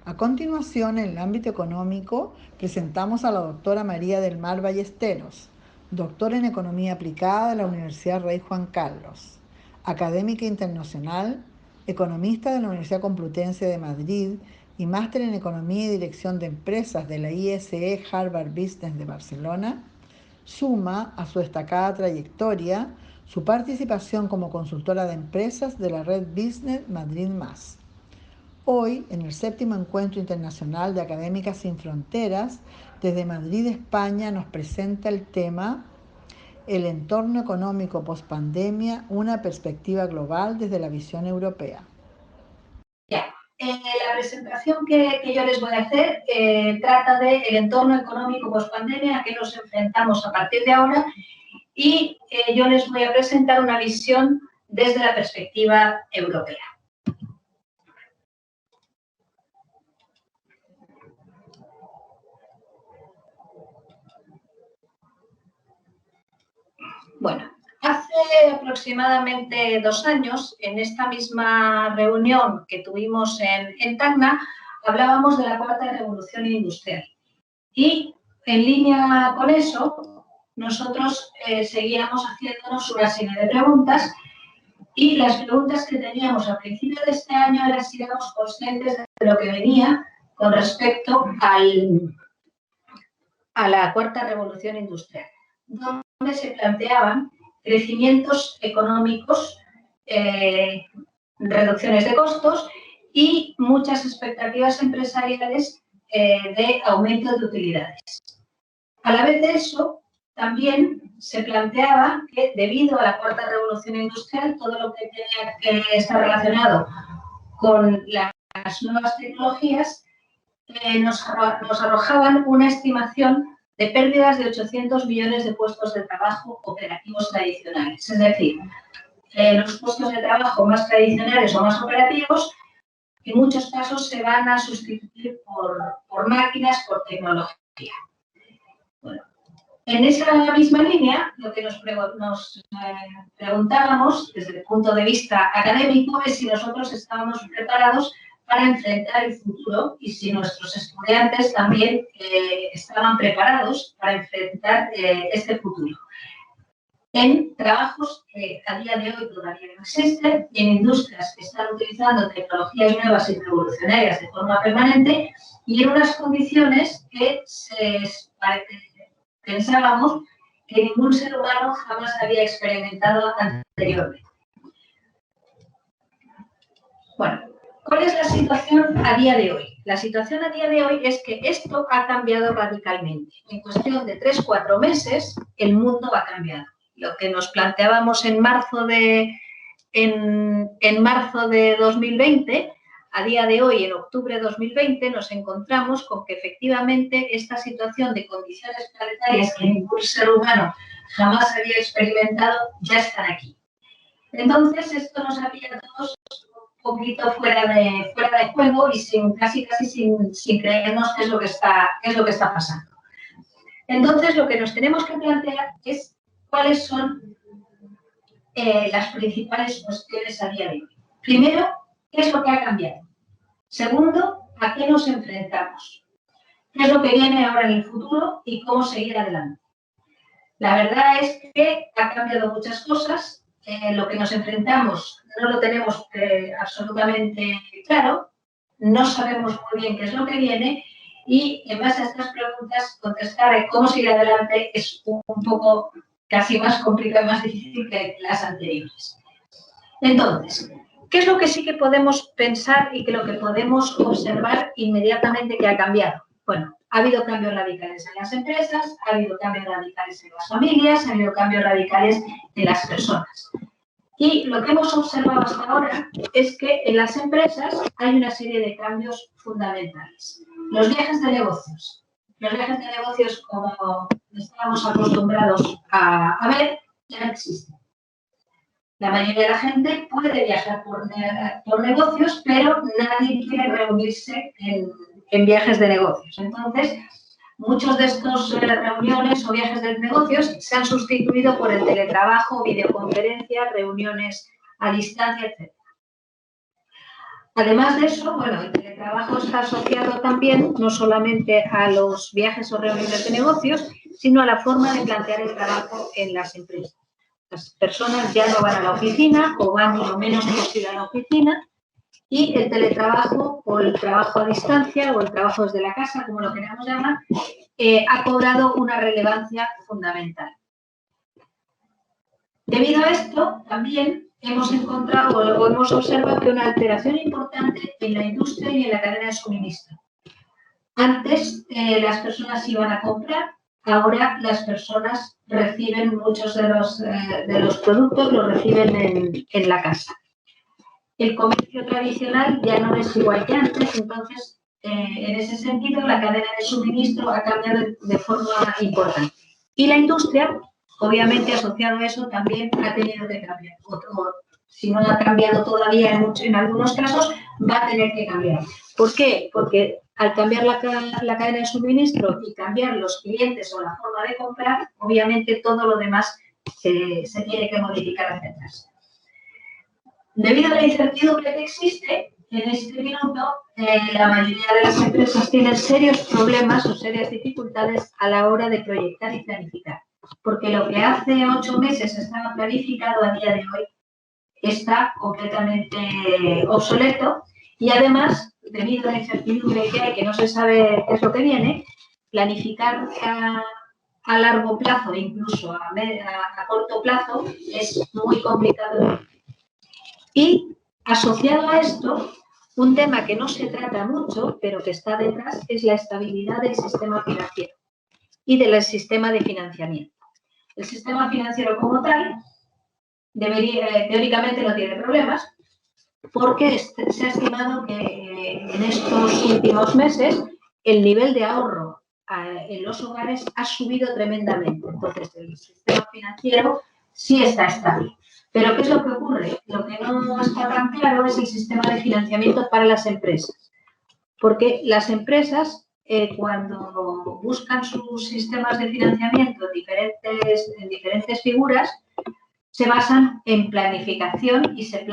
A continuación, en el ámbito económico, presentamos a la doctora María del Mar Ballesteros, doctora en Economía Aplicada de la Universidad Rey Juan Carlos, académica internacional, economista de la Universidad Complutense de Madrid y máster en Economía y Dirección de Empresas de la ISE Harvard Business de Barcelona. Suma a su destacada trayectoria su participación como consultora de empresas de la red Business Madrid Más. Hoy, en el 7º Encuentro Internacional de Académicas Sin Fronteras, desde Madrid, España, nos presenta el tema El entorno económico pospandemia, una perspectiva global desde la visión europea. La presentación que yo les voy a hacer trata del entorno económico pospandemia a que nos enfrentamos a partir de ahora y yo les voy a presentar una visión desde la perspectiva europea. Bueno, hace aproximadamente 2 años, en esta misma reunión que tuvimos en Tacna, hablábamos de la cuarta revolución industrial. Y en línea con eso, nosotros seguíamos haciéndonos una serie de preguntas y las preguntas que teníamos a principio de este año era si éramos conscientes de lo que venía con respecto a la cuarta revolución industrial, donde se planteaban crecimientos económicos, reducciones de costos y muchas expectativas empresariales de aumento de utilidades. A la vez de eso, también se planteaba que debido a la cuarta revolución industrial, todo lo que tenía que estar relacionado con las nuevas tecnologías nos arrojaban una estimación de pérdidas de 800 millones de puestos de trabajo operativos tradicionales. Es decir, los puestos de trabajo más tradicionales o más operativos, en muchos casos se van a sustituir por máquinas, por tecnología. Bueno, en esa misma línea, lo que nos preguntábamos desde el punto de vista académico es si nosotros estábamos preparados para enfrentar el futuro y si nuestros estudiantes también estaban preparados para enfrentar este futuro. En trabajos que a día de hoy todavía no existen, en industrias que están utilizando tecnologías nuevas y revolucionarias de forma permanente y en unas condiciones que pensábamos que ningún ser humano jamás había experimentado anteriormente. Bueno, ¿cuál es la situación a día de hoy? La situación a día de hoy es que esto ha cambiado radicalmente. En cuestión de 3-4 meses, el mundo ha cambiado. Lo que nos planteábamos en marzo de 2020, a día de hoy, en octubre de 2020, nos encontramos con que efectivamente esta situación de condiciones planetarias que ningún ser humano jamás había experimentado ya están aquí. Entonces, esto nos había a todos un poquito fuera de juego y casi sin creernos qué es lo que está pasando. Entonces, lo que nos tenemos que plantear es cuáles son las principales cuestiones a día de hoy. Primero, ¿qué es lo que ha cambiado? Segundo, ¿a qué nos enfrentamos? ¿Qué es lo que viene ahora en el futuro y cómo seguir adelante? La verdad es que ha cambiado muchas cosas. Lo que nos enfrentamos no lo tenemos absolutamente claro, no sabemos muy bien qué es lo que viene y en base a estas preguntas contestar cómo seguir adelante es un poco casi más complicado y más difícil que las anteriores. Entonces, ¿qué es lo que sí que podemos pensar y que lo que podemos observar inmediatamente que ha cambiado? Bueno, ha habido cambios radicales en las empresas, ha habido cambios radicales en las familias, ha habido cambios radicales en las personas. Y lo que hemos observado hasta ahora es que en las empresas hay una serie de cambios fundamentales. Los viajes de negocios. Los viajes de negocios, como estábamos acostumbrados a ver, ya no existen. La mayoría de la gente puede viajar por negocios, pero nadie quiere reunirse en viajes de negocios. Entonces, muchos de estos reuniones o viajes de negocios se han sustituido por el teletrabajo, videoconferencias, reuniones a distancia, etc. Además de eso, bueno, el teletrabajo está asociado también no solamente a los viajes o reuniones de negocios, sino a la forma de plantear el trabajo en las empresas. Las personas ya no van a la oficina o van lo menos posible a la oficina, y el teletrabajo o el trabajo a distancia o el trabajo desde la casa, como lo queramos llamar, ha cobrado una relevancia fundamental. Debido a esto, también hemos encontrado o hemos observado que una alteración importante en la industria y en la cadena de suministro. Antes las personas iban a comprar, ahora las personas reciben muchos de los productos, los reciben en la casa. El comercio tradicional ya no es igual que antes, entonces, en ese sentido, la cadena de suministro ha cambiado de forma importante. Y la industria, obviamente, asociado a eso, también ha tenido que cambiar. O, si no ha cambiado todavía en algunos casos, va a tener que cambiar. ¿Por qué? Porque al cambiar la cadena de suministro y cambiar los clientes o la forma de comprar, obviamente todo lo demás se tiene que modificar hacia atrás. Debido a la incertidumbre que existe, en este minuto la mayoría de las empresas tienen serios problemas o serias dificultades a la hora de proyectar y planificar. Porque lo que hace 8 meses estaba planificado a día de hoy está completamente obsoleto y además, debido a la incertidumbre que hay, que no se sabe qué es lo que viene, planificar a largo plazo e incluso a corto plazo es muy complicado. Y asociado a esto, un tema que no se trata mucho, pero que está detrás, es la estabilidad del sistema financiero y del sistema de financiamiento. El sistema financiero como tal, teóricamente no tiene problemas, porque se ha estimado que en estos últimos meses el nivel de ahorro en los hogares ha subido tremendamente. Entonces, el sistema financiero sí está estable. Pero, ¿qué es lo que ocurre? Lo que no está tan claro es el sistema de financiamiento para las empresas. Porque las empresas, cuando buscan sus sistemas de financiamiento en diferentes figuras, se basan en planificación y se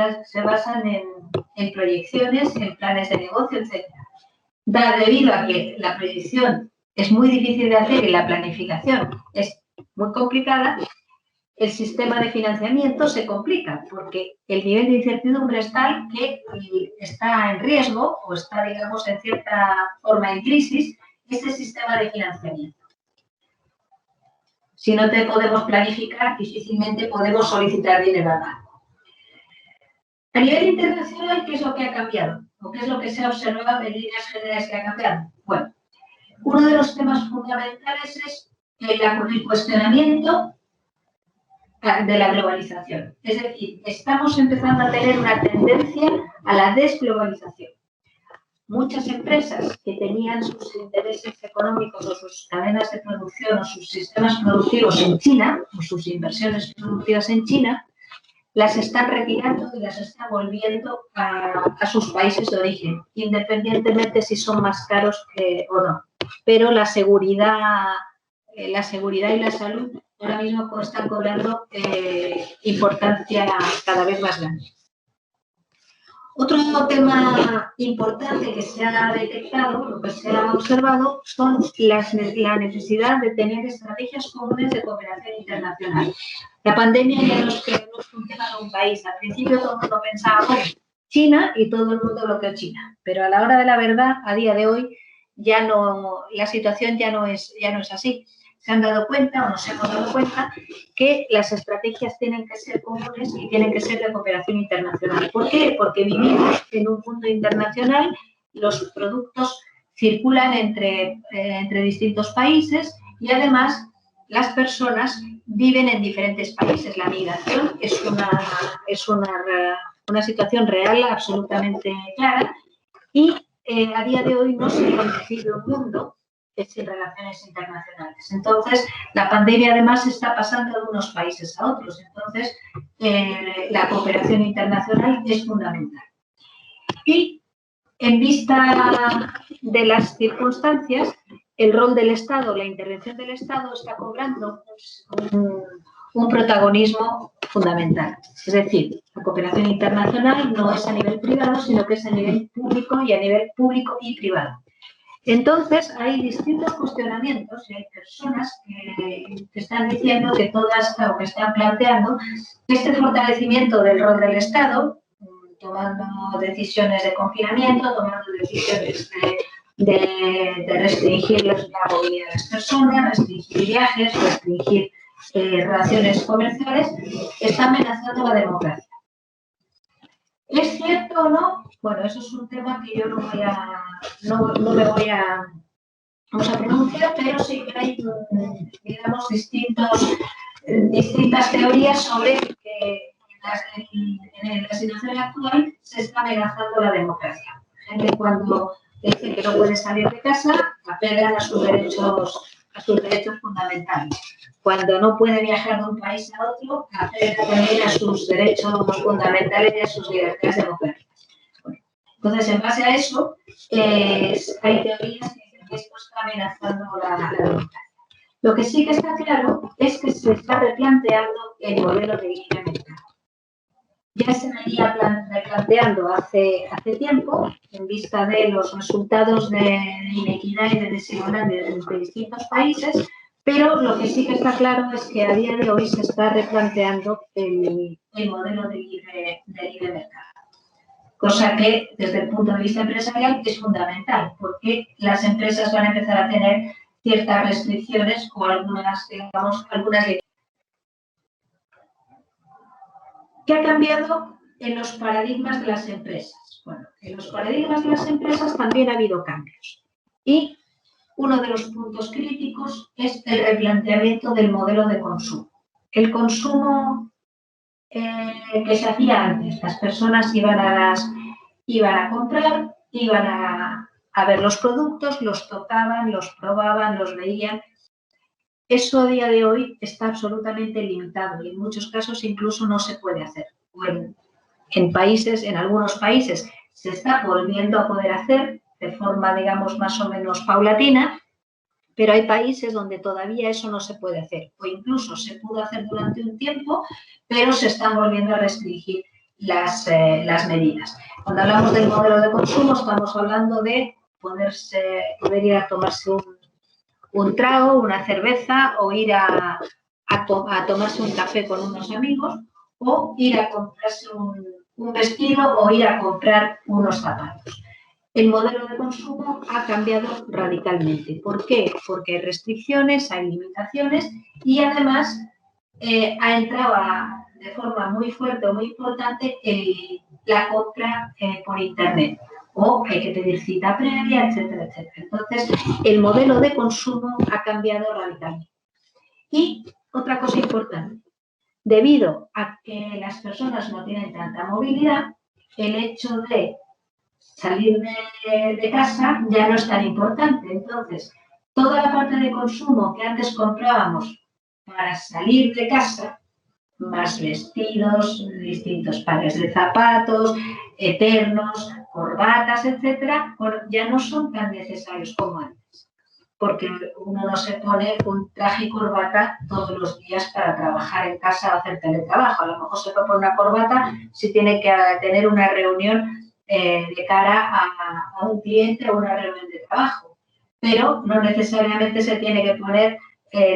basan en proyecciones, en planes de negocio, etc. Debido a que la proyección es muy difícil de hacer y la planificación es muy complicada, el sistema de financiamiento se complica porque el nivel de incertidumbre es tal que está en riesgo o está, digamos, en cierta forma en crisis ese sistema de financiamiento. Si no te podemos planificar, difícilmente podemos solicitar dinero al banco. A nivel internacional, ¿qué es lo que ha cambiado? ¿O qué es lo que se ha observado en líneas generales que ha cambiado? Bueno, uno de los temas fundamentales es el cuestionamiento de la globalización. Es decir, estamos empezando a tener una tendencia a la desglobalización. Muchas empresas que tenían sus intereses económicos o sus cadenas de producción o sus sistemas productivos en China, o sus inversiones productivas en China, las están retirando y las están volviendo a sus países de origen, independientemente si son más caros o no. Pero la seguridad y la salud ahora mismo están cobrando importancia cada vez más grande. Otro tema importante que se ha detectado, lo que se ha observado, son la necesidad de tener estrategias comunes de cooperación internacional. La pandemia ya nos creó un tema de un país. Al principio todo el mundo pensaba, bueno, China y todo el mundo bloqueó China. Pero a la hora de la verdad, a día de hoy, la situación ya no es así. Se han dado cuenta o nos hemos dado cuenta que las estrategias tienen que ser comunes y tienen que ser de cooperación internacional. ¿Por qué? Porque vivimos en un mundo internacional, los productos circulan entre distintos países y además las personas viven en diferentes países. La migración es una situación real absolutamente clara y a día de hoy no se concibe un mundo sin relaciones internacionales. Entonces, la pandemia además está pasando de unos países a otros. Entonces, la cooperación internacional es fundamental. Y en vista de las circunstancias, el rol del Estado, la intervención del Estado está cobrando un protagonismo fundamental. Es decir, la cooperación internacional no es a nivel privado, sino que es a nivel público y a nivel público y privado. Entonces, hay distintos cuestionamientos y hay personas que están diciendo que todas, o que están planteando, que este fortalecimiento del rol del Estado, tomando decisiones de confinamiento, tomando decisiones de restringir la movilidad de las personas, restringir viajes, restringir relaciones comerciales, está amenazando la democracia. ¿Es cierto o no? Bueno, eso es un tema que yo no me voy a pronunciar, pero sí que hay, digamos, distintas teorías sobre que en la situación actual se está amenazando la democracia. Gente cuando dice que no puede salir de casa, apelan a sus derechos fundamentales. Cuando no puede viajar de un país a otro, apelan también a sus derechos fundamentales y a sus libertades democráticas. Bueno, entonces, en base a eso, hay teorías que dicen que esto está amenazando la democracia. Lo que sí que está claro es que se está replanteando el modelo de libre mercado. Ya se venía replanteando hace tiempo, en vista de los resultados de inequidad y de desigualdad entre distintos países, pero lo que sí que está claro es que a día de hoy se está replanteando el modelo de libre mercado. Cosa que, desde el punto de vista empresarial, es fundamental, porque las empresas van a empezar a tener ciertas restricciones o algunas leyes. ¿Qué ha cambiado en los paradigmas de las empresas? Bueno, en los paradigmas de las empresas también ha habido cambios. Y uno de los puntos críticos es el replanteamiento del modelo de consumo. El consumo que se hacía antes, las personas iban a comprar, iban a ver los productos, los tocaban, los probaban, los veían. Eso a día de hoy está absolutamente limitado y en muchos casos incluso no se puede hacer. En algunos países se está volviendo a poder hacer de forma, digamos, más o menos paulatina, pero hay países donde todavía eso no se puede hacer o incluso se pudo hacer durante un tiempo, pero se están volviendo a restringir las medidas. Cuando hablamos del modelo de consumo estamos hablando de poder ir a tomarse un trago, una cerveza o ir a tomarse un café con unos amigos o ir a comprarse un vestido o ir a comprar unos zapatos. El modelo de consumo ha cambiado radicalmente. ¿Por qué? Porque hay restricciones, hay limitaciones y además ha entrado de forma muy fuerte o muy importante la compra por Internet. O hay que pedir cita previa, etcétera, etcétera. Entonces, el modelo de consumo ha cambiado radicalmente. Y otra cosa importante, debido a que las personas no tienen tanta movilidad, el hecho de salir de casa ya no es tan importante. Entonces, toda la parte de consumo que antes comprábamos para salir de casa, más vestidos, distintos pares de zapatos, eternos, corbatas, etcétera, bueno, ya no son tan necesarios como antes, porque uno no se pone un traje y corbata todos los días para trabajar en casa o hacer teletrabajo. A lo mejor se pone una corbata si tiene que tener una reunión de cara a un cliente o una reunión de trabajo, pero no necesariamente se tiene que poner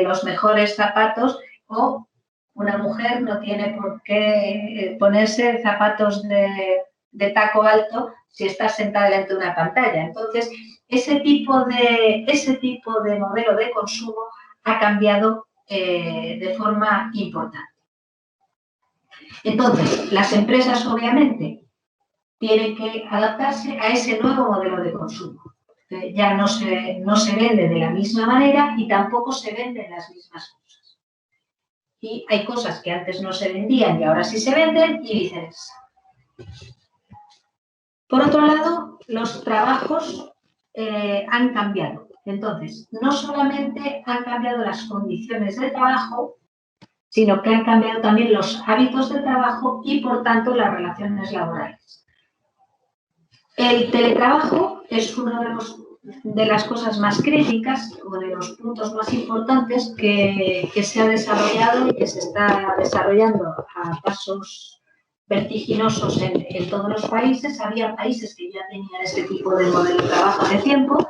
los mejores zapatos o una mujer no tiene por qué ponerse zapatos de taco alto si está sentada delante de una pantalla. Entonces, ese tipo de modelo de consumo ha cambiado de forma importante. Entonces, las empresas obviamente tienen que adaptarse a ese nuevo modelo de consumo. Ya no se vende de la misma manera y tampoco se venden las mismas cosas. Y hay cosas que antes no se vendían y ahora sí se venden y viceversa. Por otro lado, los trabajos han cambiado. Entonces, no solamente han cambiado las condiciones de trabajo, sino que han cambiado también los hábitos de trabajo y, por tanto, las relaciones laborales. El teletrabajo es uno de las cosas más críticas o de los puntos más importantes que se ha desarrollado y que se está desarrollando a pasos vertiginosos en todos los países. Había países que ya tenían este tipo de modelo de trabajo de tiempo,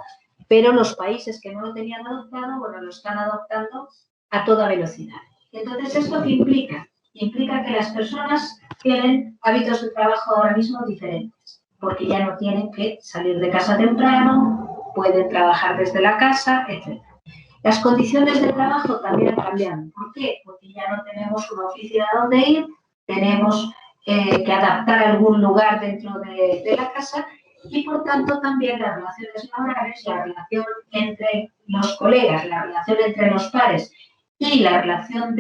pero los países que no lo tenían adoptado, bueno, lo están adoptando a toda velocidad. Entonces, ¿esto qué implica? Implica que las personas tienen hábitos de trabajo ahora mismo diferentes, porque ya no tienen que salir de casa temprano, pueden trabajar desde la casa, etc. Las condiciones de trabajo también han cambiado. ¿Por qué? Porque ya no tenemos una oficina donde ir, tenemos que adaptar algún lugar dentro de la casa y, por tanto, también las relaciones laborales, la relación entre los colegas, la relación entre los pares y la relación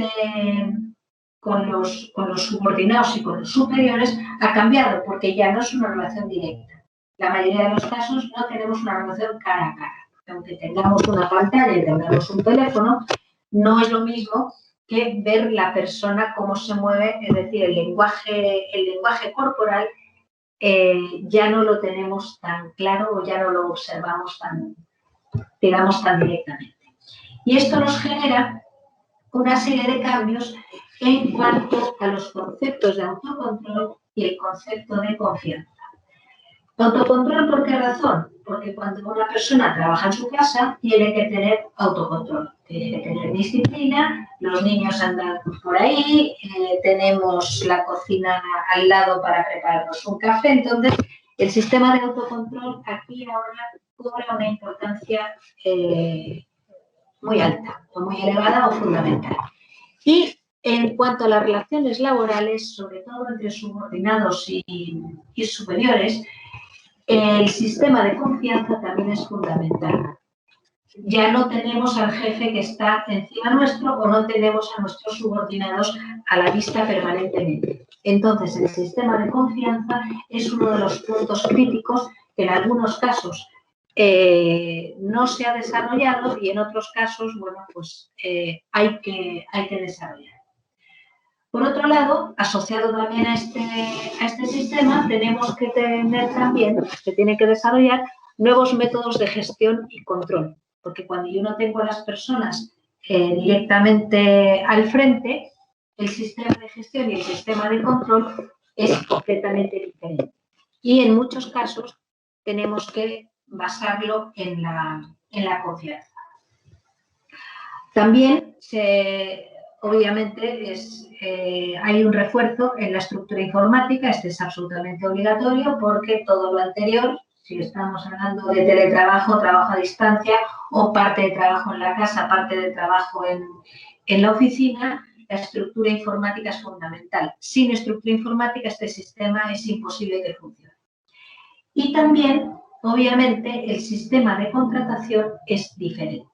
con los subordinados y con los superiores ha cambiado, porque ya no es una relación directa. La mayoría de los casos no tenemos una relación cara a cara. Aunque tengamos una pantalla y tengamos un teléfono, no es lo mismo que ver la persona cómo se mueve, es decir, el lenguaje corporal ya no lo tenemos tan claro o ya no lo observamos tan directamente. Y esto nos genera una serie de cambios en cuanto a los conceptos de autocontrol y el concepto de confianza. ¿Autocontrol por qué razón? Porque cuando una persona trabaja en su casa tiene que tener autocontrol, tiene que tener disciplina, los niños andan por ahí, tenemos la cocina al lado para prepararnos un café. Entonces, el sistema de autocontrol aquí ahora cobra una importancia muy alta, o muy elevada o fundamental. Y en cuanto a las relaciones laborales, sobre todo entre subordinados y superiores, el sistema de confianza también es fundamental. Ya no tenemos al jefe que está encima nuestro o no tenemos a nuestros subordinados a la vista permanentemente. Entonces, el sistema de confianza es uno de los puntos críticos que en algunos casos no se ha desarrollado y en otros casos, bueno, pues hay que desarrollar. Por otro lado, asociado también a este sistema, tenemos que tener también, se tiene que desarrollar nuevos métodos de gestión y control, porque cuando yo no tengo a las personas directamente al frente, el sistema de gestión y el sistema de control es completamente diferente. Y en muchos casos tenemos que basarlo en la confianza. También obviamente hay un refuerzo en la estructura informática, este es absolutamente obligatorio porque todo lo anterior, si estamos hablando de teletrabajo, trabajo a distancia o parte de trabajo en la casa, parte de trabajo en la oficina, la estructura informática es fundamental. Sin estructura informática este sistema es imposible que funcione. Y también, obviamente, el sistema de contratación es diferente.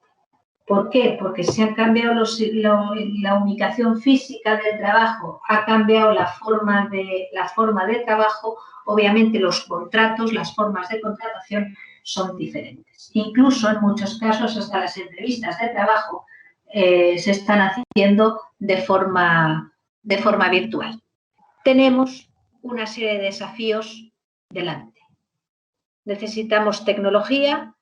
¿Por qué? Porque se han cambiado la ubicación física del trabajo, ha cambiado la forma de trabajo, obviamente los contratos, las formas de contratación son diferentes. Incluso en muchos casos hasta las entrevistas de trabajo se están haciendo de forma virtual. Tenemos una serie de desafíos delante. Necesitamos tecnología.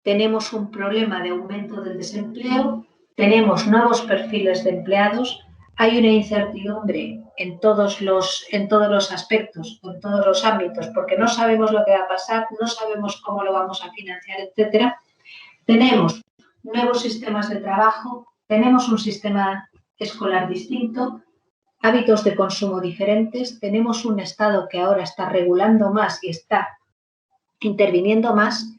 Tenemos un problema de aumento del desempleo, tenemos nuevos perfiles de empleados, hay una incertidumbre en todos los aspectos, en todos los ámbitos, porque no sabemos lo que va a pasar, no sabemos cómo lo vamos a financiar, etc. Tenemos nuevos sistemas de trabajo, tenemos un sistema escolar distinto, hábitos de consumo diferentes, tenemos un Estado que ahora está regulando más y está interviniendo más.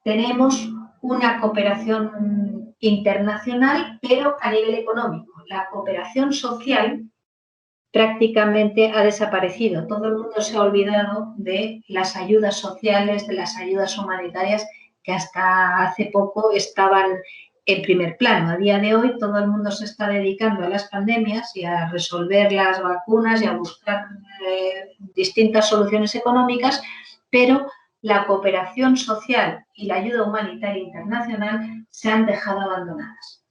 Tenemos una cooperación internacional, pero a nivel económico. La cooperación social prácticamente ha desaparecido. Todo el mundo se ha olvidado de las ayudas sociales, de las ayudas humanitarias que hasta hace poco estaban en primer plano. A día de hoy todo el mundo se está dedicando a las pandemias y a resolver las vacunas y a buscar distintas soluciones económicas, pero la cooperación social y la ayuda humanitaria internacional se han dejado abandonadas.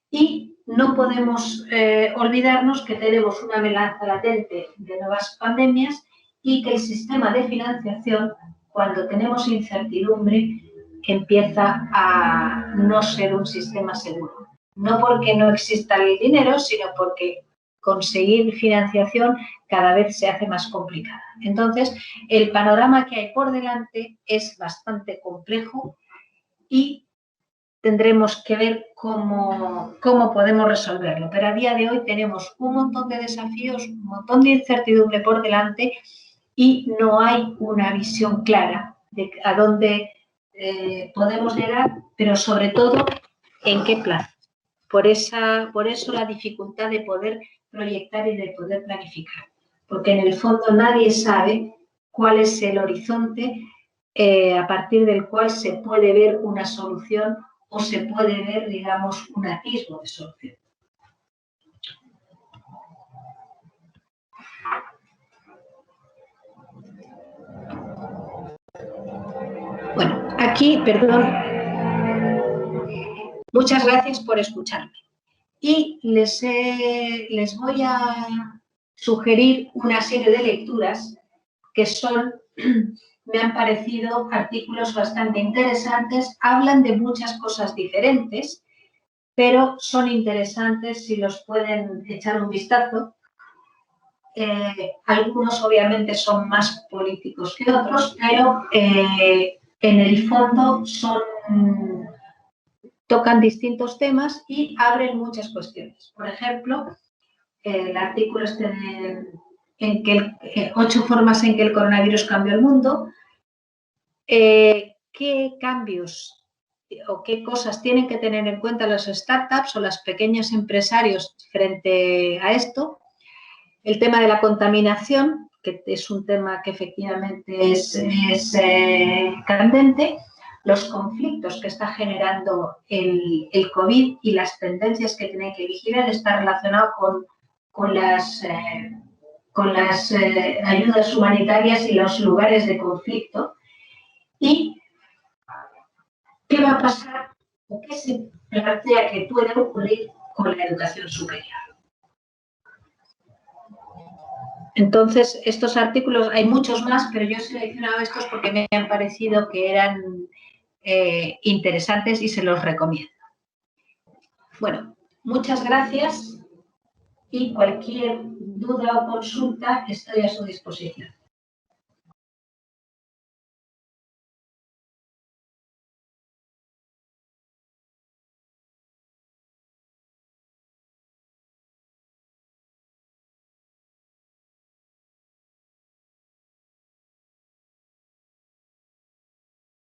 Y no podemos olvidarnos que tenemos una amenaza latente de nuevas pandemias y que el sistema de financiación, cuando tenemos incertidumbre, empieza a no ser un sistema seguro. No porque no exista el dinero, sino porque conseguir financiación cada vez se hace más complicada. Entonces, el panorama que hay por delante es bastante complejo y tendremos que ver cómo podemos resolverlo. Pero a día de hoy tenemos un montón de desafíos, un montón de incertidumbre por delante y no hay una visión clara de a dónde podemos llegar, pero sobre todo en qué plazo. Por eso la dificultad de poder proyectar y de poder planificar, porque en el fondo nadie sabe cuál es el horizonte a partir del cual se puede ver una solución o se puede ver, digamos, un atisbo de solución. Bueno, aquí, perdón, muchas gracias por escucharme. Y les voy a sugerir una serie de lecturas que me han parecido artículos bastante interesantes, hablan de muchas cosas diferentes, pero son interesantes si los pueden echar un vistazo. Algunos obviamente son más políticos que otros, pero en el fondo tocan distintos temas y abren muchas cuestiones. Por ejemplo, el artículo en que 8 formas en que el coronavirus cambió el mundo, qué cambios o qué cosas tienen que tener en cuenta las startups o los pequeños empresarios frente a esto. El tema de la contaminación, que es un tema que efectivamente es candente. Los conflictos que está generando el COVID y las tendencias que tiene que vigilar está relacionado con las ayudas humanitarias y los lugares de conflicto. ¿Y qué va a pasar o qué se plantea que puede ocurrir con la educación superior? Entonces, estos artículos, hay muchos más, pero yo he seleccionado estos porque me han parecido que eran interesantes y se los recomiendo. Bueno, muchas gracias y cualquier duda o consulta estoy a su disposición.